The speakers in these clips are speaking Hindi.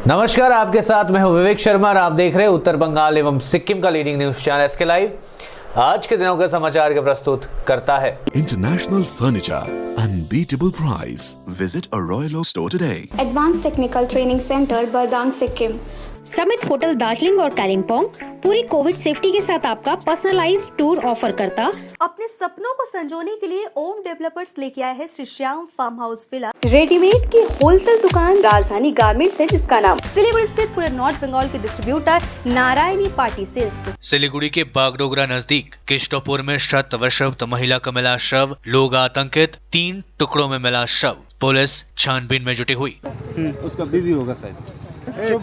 नमस्कार, आपके साथ मैं हूं विवेक शर्मा और आप देख रहे हैं उत्तर बंगाल एवं सिक्किम का leading news channel SK live. आज के दिनों के समाचार के प्रस्तुत करता है International Furniture, unbeatable price. Visit a Royal Oak store today. Advance technical training centre Bardang Sikkim. Summit hotel Darjeeling और कालिम्पोंग पूरी कोविड सेफ्टी के साथ आपका पर्सनलाइज्ड टूर ऑफर करता। अपने सपनों को संजोने के लिए ओम डेवलपर्स लेके आया है Shri Shyam farm house villa. Readymade की होलसेल दुकान राजधानी गारमेंट्स है, जिसका नाम सिलीगुड़ी स्थित पूरे नॉर्थ बंगाल के distributor Narayani party sales. Siliguri के बागडोगरा नजदीक किष्टोपुर में शत वशब्द महिला का मिला शव, लोग आतंकित, 3 टुकड़ों में मिला शव, पुलिस छानबीन में जुटी हुई। उसका बीवी होगा शायद। जो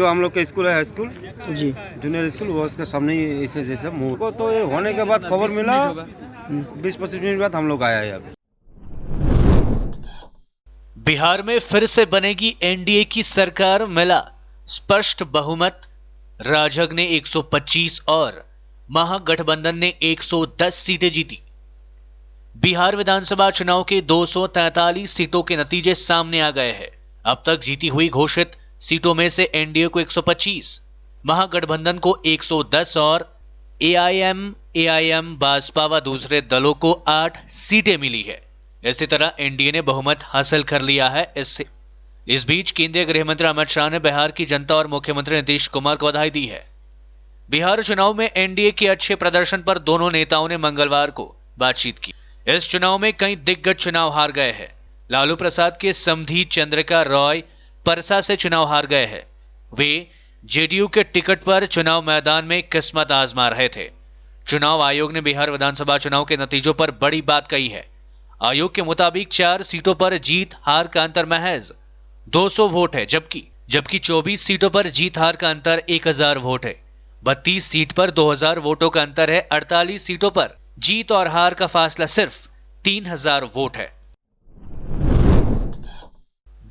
हम लोग का स्कूल है, हाई स्कूल जी, जूनियर स्कूल, वो उसके सामने ही ऐसे जैसे मुंह को। तो ये होने के बाद खबर मिला, 20-25 मिनट बाद हम लोग आया है। अब बिहार में फिर से बनेगी एनडीए की सरकार, मिला स्पष्ट बहुमत। राजग ने 125 और महागठबंधन ने 110 सीटें जीती। बिहार विधानसभा चुनाव के 243 सीटों के नतीजे सामने आ गए हैं। अब तक जीती हुई घोषित सीटों में से एनडीए को 125, महागठबंधन को 110 और एआईएम भाजपा व दूसरे दलों को 8 सीटें मिली है। इसी तरह एनडीए ने बहुमत हासिल कर लिया है। इस बीच केंद्रीय गृह मंत्री अमित शाह ने बिहार की जनता और मुख्यमंत्री नीतीश कुमार को बधाई दी है। बिहार चुनाव में एनडीए के अच्छे प्रदर्शन पर दोनों नेताओं ने मंगलवार को बातचीत की। इस चुनाव में कई दिग्गज चुनाव हार गए हैं। लालू प्रसाद के समधी चंद्रिका रॉय परसा से चुनाव हार गए हैं। वे जेडीयू के टिकट पर चुनाव मैदान में किस्मत आजमा रहे थे। चुनाव आयोग ने बिहार विधानसभा चुनाव के नतीजों पर बड़ी बात कही है। आयोग के मुताबिक 4 सीटों पर जीत हार का अंतर महज 200 वोट है, जबकि 24 सीटों पर जीत हार का अंतर 1000 वोट है। 32 सीट पर 2000 वोटों का अंतर है। 48 सीटों पर जीत और हार का फासला सिर्फ 3000 वोट है।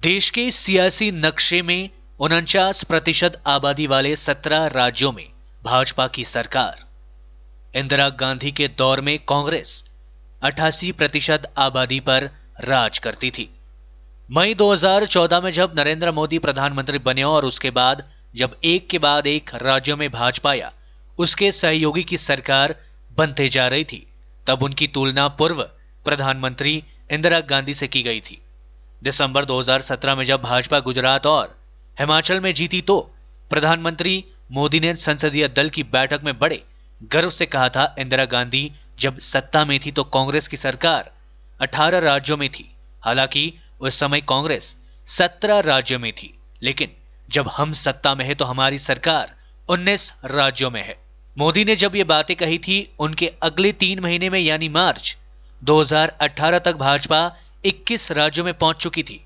देश के सियासी नक्शे में 49% आबादी वाले 17 राज्यों में भाजपा की सरकार। इंदिरा गांधी के दौर में कांग्रेस 88% आबादी पर राज करती थी। मई 2014 में जब नरेंद्र मोदी प्रधानमंत्री बने और उसके बाद जब एक के बाद एक राज्यों में भाजपा या उसके सहयोगी की सरकार बनते जा रही थी, तब उनकी तुलना पूर्व प्रधानमंत्री इंदिरा गांधी से की गई थी। दिसंबर 2017 में जब भाजपा गुजरात और हिमाचल में जीती, तो प्रधानमंत्री मोदी ने संसदीय दल की बैठक में बड़े गर्व से कहा था, इंदिरा गांधी जब सत्ता में थी तो कांग्रेस की सरकार 18 राज्यों में थी। हालांकि उस समय कांग्रेस 17 राज्यों में थी, लेकिन जब हम सत्ता में है तो हमारी सरकार 19 राज्यों में है। मोदी ने जब ये बातें कही थी, उनके अगले 3 महीने में यानी मार्च 2018 तक भाजपा 21 राज्यों में पहुंच चुकी थी।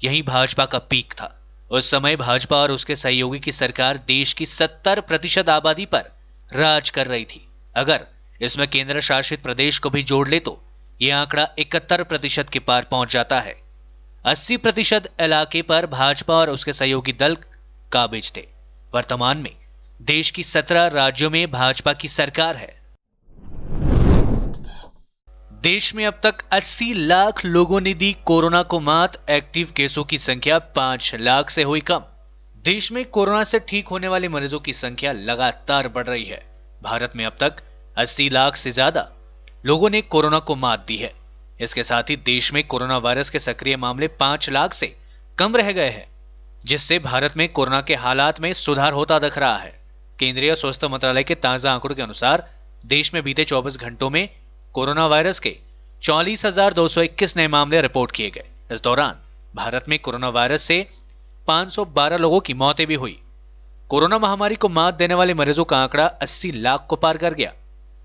यही भाजपा का पीक था। उस समय भाजपा और उसके सहयोगी की सरकार देश की 70% आबादी पर राज कर रही थी। अगर इसमें केंद्र शासित प्रदेश को भी जोड़ ले तो यह आंकड़ा 71% के पार पहुंच जाता है। 80% इलाके पर भाजपा और उसके सहयोगी दल काबिज थे। वर्तमान में देश की 17 राज्यों में भाजपा की सरकार है। देश में अब तक 80 लाख लोगों ने दी कोरोना को मात। एक्टिव केसों की संख्या 5 लाख से हुई कम। देश में कोरोना से ठीक होने वाले मरीजों की संख्या लगातार बढ़ रही है। भारत में अब तक 80 लाख से ज्यादा लोगों ने कोरोना को मात दी है। इसके साथ ही देश में कोरोना वायरस के सक्रिय मामले 5 लाख से कम रह गए हैं, जिससे भारत में कोरोना के हालात में सुधार होता दिख रहा है। केंद्रीय स्वास्थ्य मंत्रालय के ताजा आंकड़ों के अनुसार देश में बीते 24 घंटों में कोरोना वायरस के 44,221 नए मामले रिपोर्ट किए गए। इस दौरान भारत में कोरोना वायरस से 512 लोगों की मौतें भी हुई। कोरोना महामारी को मात देने वाले मरीजों का आंकड़ा 80 लाख को पार कर गया।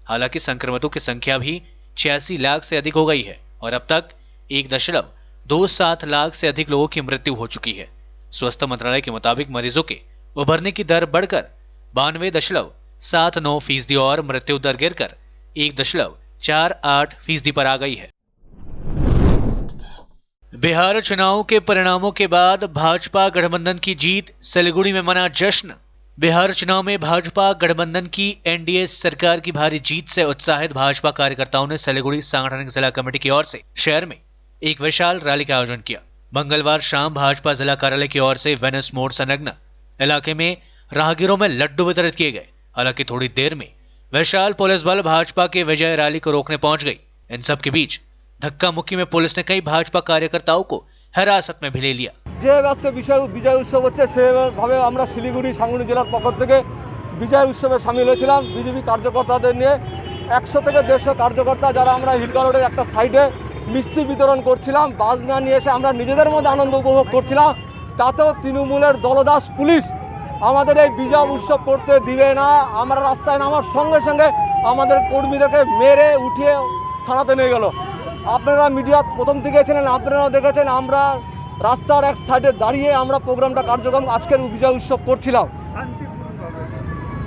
हालांकि संक्रमितों की संख्या भी 86 लाख से अधिक हो गई है और अब तक 1.27 लाख से अधिक लोगों की मृत्यु हो चुकी है। स्वास्थ्य मंत्रालय के मुताबिक मरीजों के उभरने की दर बढ़कर 92.79% और मृत्यु दर गिरकर 1.48% पर आ गई है। बिहार चुनाव के परिणामों के बाद भाजपा गठबंधन की जीत, सिलीगुड़ी में मना जश्न। बिहार चुनाव में भाजपा गठबंधन की एनडीए सरकार की भारी जीत से उत्साहित भाजपा कार्यकर्ताओं ने सिलीगुड़ी सांगठनिक जिला कमेटी की ओर से शहर में एक विशाल रैली का आयोजन किया। मंगलवार शाम भाजपा जिला कार्यालय की ओर से वेनिस मोड़ संलग्न इलाके में राहगीरों में लड्डू वितरित किए गए। हालांकि थोड़ी देर में विशाल पुलिस बल भाजपा के विजय रैली को रोकने पहुंच गई। इन सब के बीच धक्का मुक्की में पुलिस ने कई भाजपा कार्यकर्ताओं को हिरासत में भी ले लिया। আজকে বিজয় উৎসব হচ্ছে সেভাবে আমরা শিলিগুড়ি সাংগঠনিক জেলার পক্ষ থেকে বিজয় উৎসবে সামিল হয়েছিলাম বিজেপি কার্যকর্তাদের নিয়ে 100 থেকে 150 কার্যকর্তা যারা আমরা হিলকা রোডের একটা সাইডে মিষ্টি বিতরণ করছিলাম বাজনা নিয়ে এসে আমরা নিজেদের মধ্যে আনন্দ উপভোগ করছিলাম। তাতেও তৃণমূলের দলদাস পুলিশ আমাদের এই বিজয় উৎসব করতে দিবে না। আমরা রাস্তায় নামার সঙ্গে সঙ্গে আমাদের কর্মীদেরকে মেরে উঠিয়ে থানাতে নিয়ে গেল। আপনারা মিডিয়া প্রথম থেকে ছিলেন, আপনারা দেখেছেন আমরা রাস্তার এক সাইডে দাঁড়িয়ে আমরা প্রোগ্রামটা কার্যক্রম আজকের বিজয় উৎসব করছিলাম।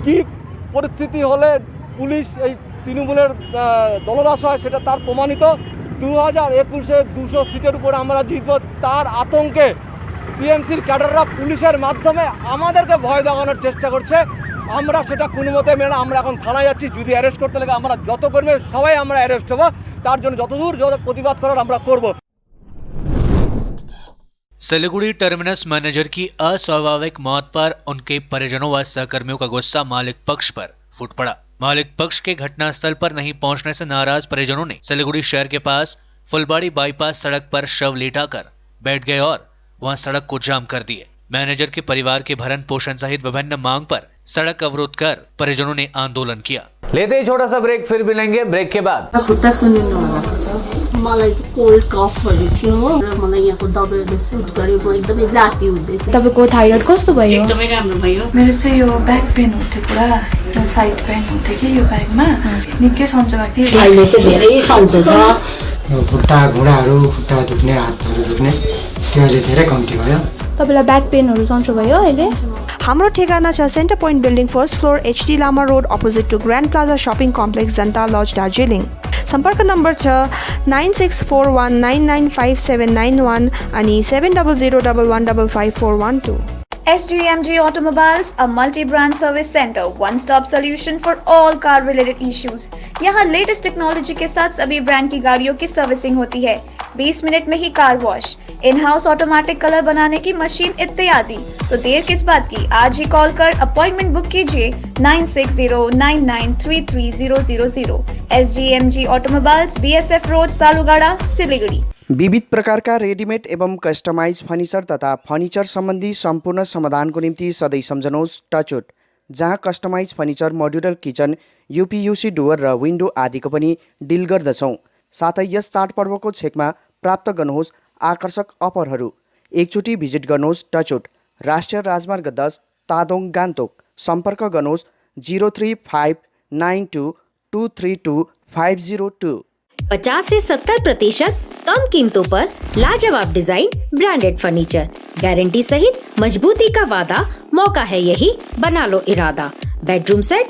কি পরিস্থিতি হলে পুলিশ এই তৃণমূলের দলদাস হয় সেটা তার প্রমাণিত। 2021-এ 200 সিটের উপর আমরা জিতব তার আতঙ্কে টিএমসির ক্যাডাররা পুলিশের মাধ্যমে আমাদেরকে ভয় দেখানোর চেষ্টা করছে। আমরা সেটা কোনো মতে মেনে না। আমরা এখন থানায় যাচ্ছি, যদি অ্যারেস্ট করতে লাগে আমরা যত কর্মী সবাই আমরা অ্যারেস্ট হবো। তার জন্য যতদূর যত প্রতিবাদ করার আমরা করব। सिलीगुड़ी टर्मिनस मैनेजर की अस्वाभाविक मौत पर उनके परिजनों व सहकर्मियों का गुस्सा मालिक पक्ष पर फूट पड़ा। मालिक पक्ष के घटनास्थल पर नहीं पहुंचने से नाराज परिजनों ने सिलीगुड़ी शहर के पास फुलबाड़ी बाईपास सड़क पर शव लेटाकर बैठ गए और वहां सड़क को जाम कर दिए। मैनेजर के परिवार के भरण पोषण सहित विभिन्न मांग पर सड़क अवरोध कर परिजनों ने आंदोलन किया। लेते ही छोटा सा ब्रेक, फिर मिलेंगे ब्रेक के बाद। मलाई चाहिँ कोल्ड कफहरू थियो र मलाई यहाँको दबाईले सुट गरे म एकदमै जाती हुँदैछ। तपाईको थाइरोइड कस्तो भयो? एकदमै राम्रो भयो। मेरो चाहिँ यो ब्याक पेन हुन्थ्यो पुरा, यो साइड पेन हुन्थ्यो कि यो ब्याकमा निकै सन्चो भएको थियो। अहिले चाहिँ धेरै सन्चो छ। खुट्टा घुँडाहरू खुट्टा दुख्ने हातहरू दुख्ने त्यो अहिले धेरै कम्ती भयो। तपाईलाई ब्याक पेनहरू सन्चो भयो अहिले? हाम्रो ठेगाना छ centre point building first floor HD Lama road opposite to grand plaza shopping complex Janata lodge Darjeeling. सम्पर्क नम्बर छ 9641995791 अनि 7001155412। SGMG Automobiles, a multi-brand service center, one-stop solution for all car-related issues. यहाँ लेटेस्ट टेक्नोलॉजी के साथ सभी ब्रांड की गाड़ियों की सर्विसिंग होती है। 20 मिनट में ही car wash, in house automatic colour बनाने की मशीन इत्यादि। तो देर किस बात की, आज ही कॉल कर अपॉइंटमेंट बुक कीजिए 9609933000। SGMG Automobiles, BSF road, Salugara, Siliguri. विविध प्रकारका रेडिमेड एवं कस्टमाइज फर्निचर तथा फर्निचर सम्बन्धी सम्पूर्ण समाधानको निम्ति सधैँ सम्झनुहोस् टचवुड, जहाँ customize furniture, modular kitchen, UPVC door र विन्डो आदिको पनि डिल गर्दछौँ। साथै यस चाडपर्वको छेकमा प्राप्त गर्नुहोस् आकर्षक अफरहरू। एकचोटि भिजिट गर्नुहोस् टचवुड, राष्ट्रिय राजमार्ग 10, तादोङ, गान्तोक। सम्पर्क गर्नुहोस् 035922322502। 50 से 70% कम कीमतों पर लाजवाब डिजाइन, ब्रांडेड फर्नीचर, गारंटी सहित मजबूती का वादा। मौका है यही, बना लो इरादा। Bedroom set,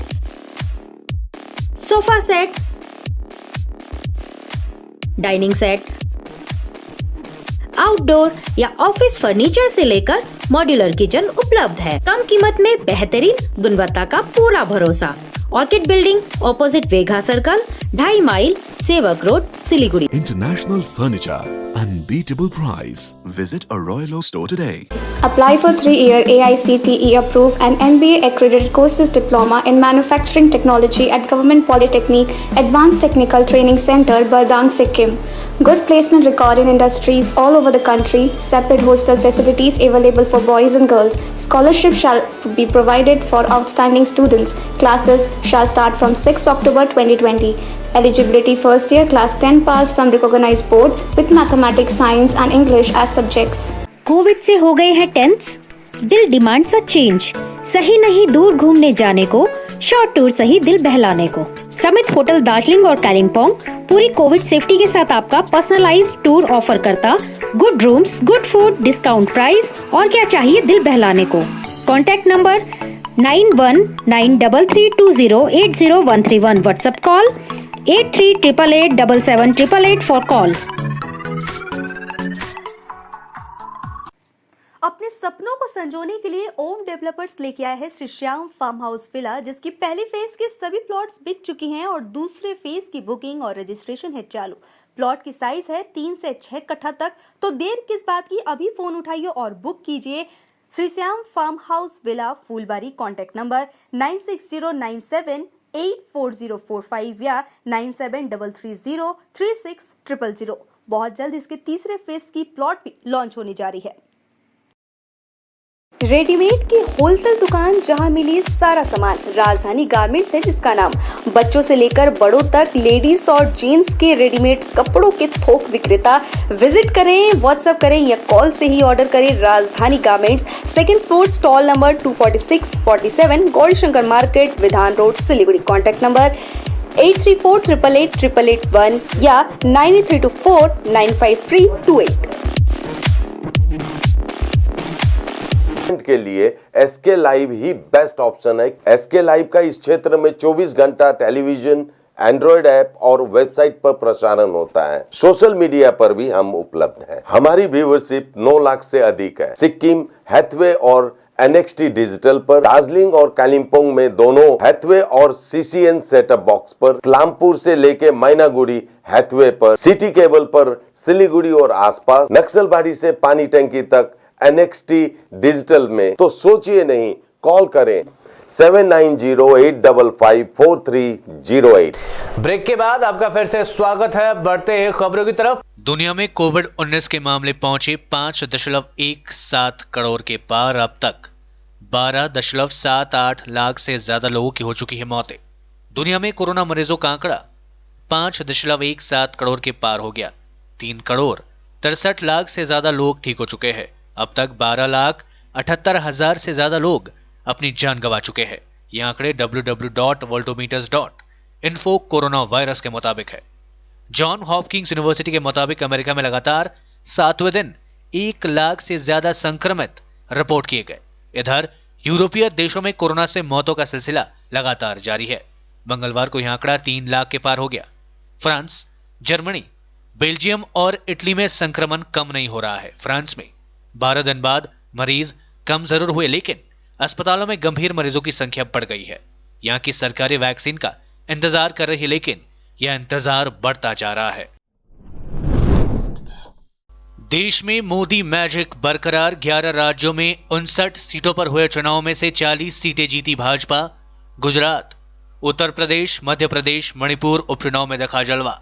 sofa set, dining set, outdoor या ऑफिस फर्नीचर से लेकर मॉड्यूलर किचन उपलब्ध है। कम कीमत में बेहतरीन गुणवत्ता का पूरा भरोसा। ऑर्किड बिल्डिंग, ऑपोजिट वेगा सर्कल, 2.5 माइल, सेवक road, Siliguri. International Furniture, unbeatable price. Visit a Royal Oak store today. Apply for 3-year AICTE approved and NBA accredited courses diploma in manufacturing technology at Government Polytechnic Advanced Technical Training Center, Bardang, Sikkim. Good placement record in industries all over the country. Separate hostel facilities available for boys and girls. Scholarship shall be provided for outstanding students. Classes shall start from 6 October 2020. Eligibility first year class 10 pass from recognized board with mathematics, science and English as subjects. Covid से हो गए हैं टेंस, दिल डिमांड सा चेंज। सही नहीं दूर घूमने जाने को, शॉर्ट टूर सही दिल बहलाने को। समित होटल दार्जिलिंग और कालिम्पोंग पूरी कोविड सेफ्टी के साथ आपका पर्सनलाइज्ड टूर ऑफर करता। Good rooms, good food, discount price और क्या चाहिए दिल बहलाने को। Contact number 919332080131। WhatsApp call 8388877888 for call. अपने सपनों को संजोने के लिए ओम डेवलपर्स लेके आया है Shri Shyam farm house villa, जिसकी पहली फेज के सभी प्लॉट्स बिक चुकी हैं और दूसरे फेज की बुकिंग और रजिस्ट्रेशन है चालू। प्लॉट की साइज है 3 से 6 कट्ठा तक, तो देर किस बात की, अभी फोन उठाइए और बुक कीजिए। Shri Shyam farm house villa, Phulbari. Contact number 9609784045 या 9733036000। बहुत जल्द इसके तीसरे फेज की प्लॉट भी लॉन्च होने जा रही है। रेडीमेड की होलसेल दुकान जहां मिली सारा सामान, राजधानी गारमेंट्स है जिसका नाम। बच्चों से लेकर बड़ों तक लेडीज और जेंट्स के रेडीमेड कपड़ों के थोक विक्रेता। विजिट करें, व्हाट्सएप करें या कॉल से ही ऑर्डर करें। राजधानी garments, 2nd floor, stall number 246-47, Gaurishankar market, विधान रोड, सिलीगुड़ी। कॉन्टैक्ट नंबर 8348888881 या 9324953228। के लिए एसके लाइव ही बेस्ट ऑप्शन है। एसके लाइव का इस क्षेत्र में 24 घंटा टेलीविजन, एंड्रॉइड ऐप और वेबसाइट पर प्रसारण होता है। सोशल मीडिया पर भी हम उपलब्ध हैं। हमारी व्यूवरशिप 9 लाख से अधिक है। सिक्किम, हैथवे और NXT डिजिटल पर, दार्जिलिंग और कालिम्पोंग में दोनों हैथवे और CCN सेटअप बॉक्स पर, क्लामपुर से लेके मैनागुड़ी हैथवे पर, सिटी केबल पर सिलीगुड़ी और आसपास, नक्सलबाड़ी से पानी टंकी तक NXT डिजिटल में। तो सोचिए नहीं, कॉल करें 7908554308। ब्रेक के बाद आपका फिर से स्वागत है। बढ़ते हैं खबरों की तरफ। दुनिया में कोविड-19 के मामले पहुंचे 5.17 करोड़ के पार। अब तक 12.78 लाख से ज्यादा लोगों की हो चुकी है मौतें। दुनिया में कोरोना मरीजों का आंकड़ा 5.17 करोड़ के पार हो गया। 3 करोड़ 63 लाख से ज्यादा लोग ठीक हो चुके हैं। अब तक 12,78,000 से ज्यादा लोग अपनी जान गंवा चुके हैं। ये आंकड़े www.worldometers.info कोरोना वायरस के मुताबिक है। जॉन हॉपकिंस यूनिवर्सिटी के मुताबिक अमेरिका में लगातार 7वें दिन 1 लाख से ज्यादा संक्रमित रिपोर्ट किए गए। इधर यूरोपीय देशों में कोरोना से मौतों का सिलसिला लगातार जारी है। मंगलवार को यह आंकड़ा 3 लाख के पार हो गया। फ्रांस, जर्मनी, बेल्जियम और इटली में संक्रमण कम नहीं हो रहा है। फ्रांस में 12 दिन बाद मरीज कम जरूर हुए, लेकिन अस्पतालों में गंभीर मरीजों की संख्या बढ़ गई है। यहां की सरकारें वैक्सीन का इंतजार कर रही है, लेकिन यह इंतजार बढ़ता जा रहा है। देश में मोदी मैजिक बरकरार। 11 राज्यों में 59 सीटों पर हुए चुनाव में से 40 सीटें जीती भाजपा। गुजरात, उत्तर प्रदेश, मध्य प्रदेश, मणिपुर उपचुनाव में देखा जलवा।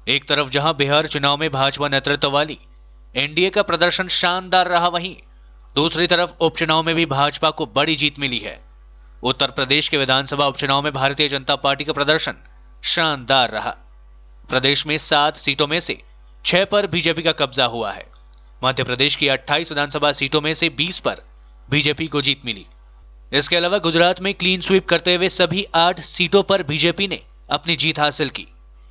एक तरफ जहां बिहार चुनाव में भाजपा नेतृत्व वाली एनडीए का प्रदर्शन शानदार रहा, वहीं दूसरी तरफ उपचुनाव में भी भाजपा को बड़ी जीत मिली है। उत्तर प्रदेश के विधानसभा उपचुनाव में भारतीय जनता पार्टी का प्रदर्शन शानदार रहा। प्रदेश में 7 सीटों में से 6 पर बीजेपी का कब्जा हुआ है। मध्य प्रदेश की 28 विधानसभा सीटों में से 20 पर बीजेपी को जीत मिली। इसके अलावा गुजरात में क्लीन स्वीप करते हुए सभी 8 सीटों पर बीजेपी ने अपनी जीत हासिल की।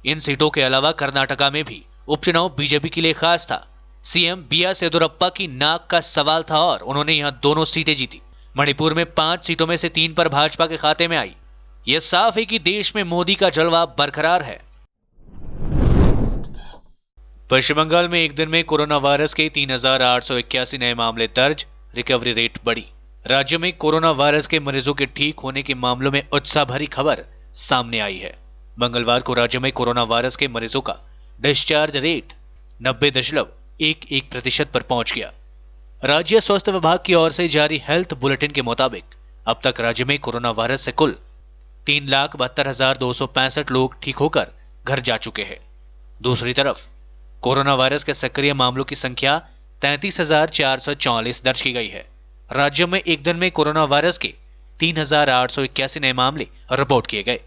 इन सीटों के अलावा कर्नाटका में भी उपचुनाव बीजेपी के लिए खास था। सीएम BS येदियुरप्पा की नाक का सवाल था और उन्होंने यहां दोनों सीटें जीती। मणिपुर में 5 सीटों में से 3 पर भाजपा के खाते में आई। यह साफ है कि देश में मोदी का जलवा बरकरार है। पश्चिम बंगाल में एक दिन में कोरोना वायरस के 3,881 नए मामले दर्ज। रिकवरी रेट बढ़ी। राज्य में कोरोना वायरस के मरीजों के ठीक होने के मामलों में उत्साह भरी खबर सामने आई है। मंगलवार को राज्य में कोरोना वायरस के मरीजों का डिस्चार्ज रेट 90.11% पर पहुंच गया। राज्य स्वास्थ्य विभाग की ओर से जारी हेल्थ बुलेटिन के मुताबिक अब तक राज्य में कोरोना वायरस से कुल 3,72,265 लोग ठीक होकर घर जा चुके हैं। दूसरी तरफ कोरोना वायरस के सक्रिय मामलों की संख्या 33,444 दर्ज की गई है। राज्य में एक दिन में कोरोना वायरस के 3,881 नए मामले रिपोर्ट किए गए।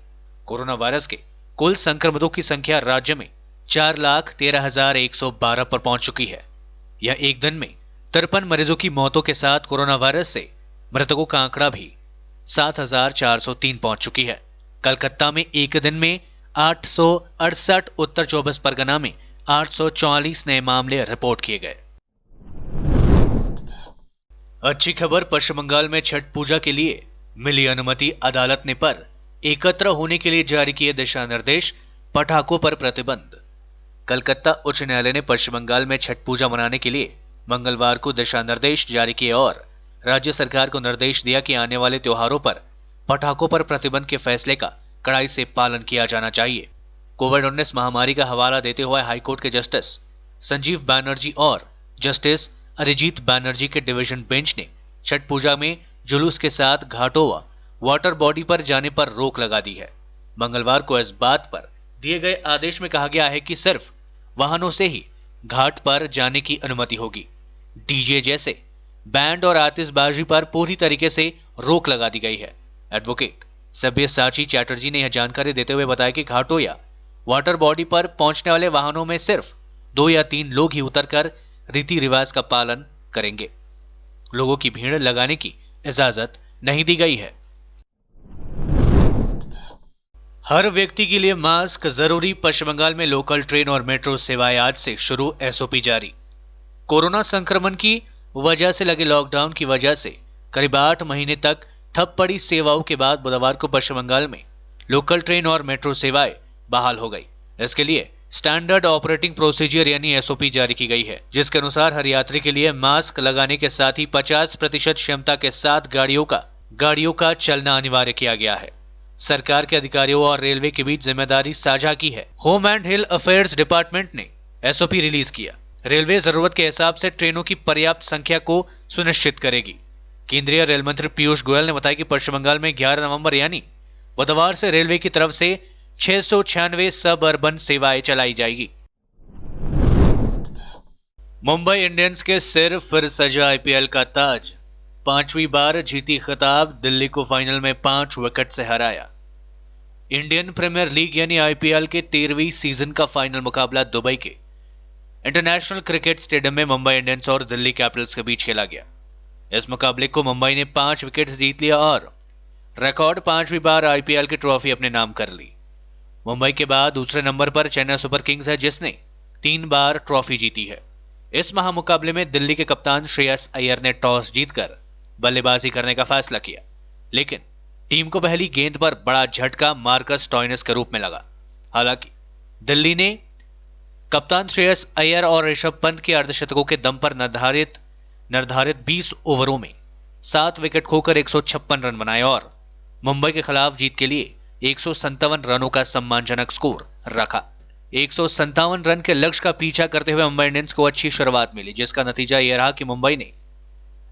कोरोना वायरस के कुल संक्रमितों की संख्या राज्य में 4,13,112 पर पहुंच चुकी है। यह एक दिन में 53 मरीजों की मौतों के साथ कोरोना वायरस से मृतकों का आंकड़ा भी 7,403 पहुंच चुकी है। कलकत्ता में एक दिन में 868, उत्तर 24 परगना में 844 नए मामले रिपोर्ट किए गए। अच्छी खबर, पश्चिम बंगाल में छठ पूजा के लिए मिली अनुमति। अदालत ने पर एकत्र होने के लिए जारी किए दिशा निर्देश। पटाखों पर प्रतिबंध। कलकत्ता उच्च न्यायालय ने पश्चिम बंगाल में छठ पूजा मनाने के लिए मंगलवार को दिशा निर्देश जारी किए और राज्य सरकार को निर्देश दिया कि आने वाले त्योहारों पर पटाखों पर प्रतिबंध के फैसले का कड़ाई से पालन किया जाना चाहिए। कोविड-19 महामारी का हवाला देते हुए हाईकोर्ट के जस्टिस संजीव बैनर्जी और जस्टिस अरिजीत बैनर्जी के डिवीजन बेंच ने छठ पूजा में जुलूस के साथ घाटों व वाटर बॉडी पर जाने पर रोक लगा दी है। मंगलवार को इस बात पर दिए गए आदेश में कहा गया है कि सिर्फ वाहनों से ही घाट पर जाने की अनुमति होगी। डीजे जैसे बैंड और आतिशबाजी पर पूरी तरीके से रोक लगा दी गई है। एडवोकेट सब्यसाची चैटर्जी ने यह जानकारी देते हुए बताया कि घाटों या वाटर बॉडी पर पहुंचने वाले वाहनों में सिर्फ 2 या 3 लोग ही उतरकर रीति रिवाज का पालन करेंगे। लोगों की भीड़ लगाने की इजाजत नहीं दी गई है। हर व्यक्ति के लिए मास्क जरूरी। पश्चिम बंगाल में लोकल ट्रेन और मेट्रो सेवाएं आज से शुरू, एसओपी जारी। कोरोना संक्रमण की वजह से लगे लॉकडाउन की वजह से करीब 8 महीने तक ठप पड़ी सेवाओं के बाद बुधवार को पश्चिम बंगाल में लोकल ट्रेन और मेट्रो सेवाएं बहाल हो गई। इसके लिए स्टैंडर्ड ऑपरेटिंग प्रोसीजर यानी एसओपी जारी की गई है, जिसके अनुसार हर यात्री के लिए मास्क लगाने के साथ ही 50% क्षमता के साथ गाड़ियों का चलना अनिवार्य किया गया है। सरकार के अधिकारियों और रेलवे के बीच जिम्मेदारी साझा की है। Home and hill affairs department ने एसओपी रिलीज किया। रेलवे जरूरत के हिसाब से ट्रेनों की पर्याप्त संख्या को सुनिश्चित करेगी। केंद्रीय रेल मंत्री पीयूष गोयल ने बताया कि पश्चिम बंगाल में 11 नवंबर यानी बुधवार से रेलवे की तरफ से 696 सब अर्बन सेवाएं चलाई जाएगी। मुंबई इंडियंस के सिर फिर सजा आईपीएल का ताज। 5वीं बार जीती खिताब, दिल्ली को फाइनल में 5 विकेट से हराया। इंडियन प्रीमियर लीग यानी आईपीएल के 13वीं सीजन का फाइनल मुकाबला दुबई के इंटरनेशनल क्रिकेट स्टेडियम में मुंबई इंडियंस और दिल्ली कैपिटल्स के बीच खेला गया। इस मुकाबले को मुंबई ने 5 विकेट जीत लिया और रिकॉर्ड 5वीं बार आईपीएल की ट्रॉफी अपने नाम कर ली। मुंबई के बाद दूसरे नंबर पर चेन्नई सुपर किंग्स है, जिसने 3 बार ट्रॉफी जीती है। इस महामुकाबले में दिल्ली के कप्तान श्रेयस अय्यर ने टॉस जीतकर बल्लेबाजी करने का फैसला किया, लेकिन टीम को पहली गेंद पर बड़ा झटका मार्कस स्टोइनिस के रूप में लगा। हालांकि दिल्ली ने कप्तान श्रेयस अय्यर और ऋषभ पंत के अर्धशतकों के दम पर निर्धारित 20 ओवरों में 7 विकेट खोकर 156 रन बनाए और मुंबई के खिलाफ जीत के लिए 157 रनों का सम्मानजनक स्कोर रखा। 157 रन के लक्ष्य का पीछा करते हुए मुंबई इंडियंस को अच्छी शुरुआत मिली, जिसका नतीजा यह रहा कि मुंबई ने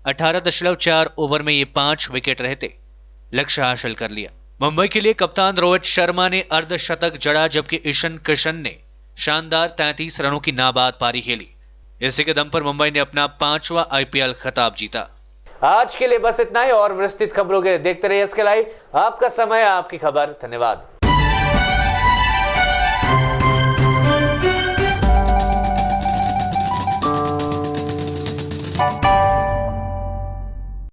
18.4 ओवर में ये 5 विकेट रहते लक्ष्य हासिल कर लिया। मुंबई के लिए कप्तान रोहित शर्मा ने अर्धशतक जड़ा, जबकि ईशान किशन ने शानदार 33 रनों की नाबाद पारी खेली। इसी के दम पर मुंबई ने अपना 5वां आईपीएल खिताब जीता। आज के लिए बस इतना ही और विस्तृत खबरों के देखते रहिए SK लाइव। आपका समय, आपकी खबर। धन्यवाद।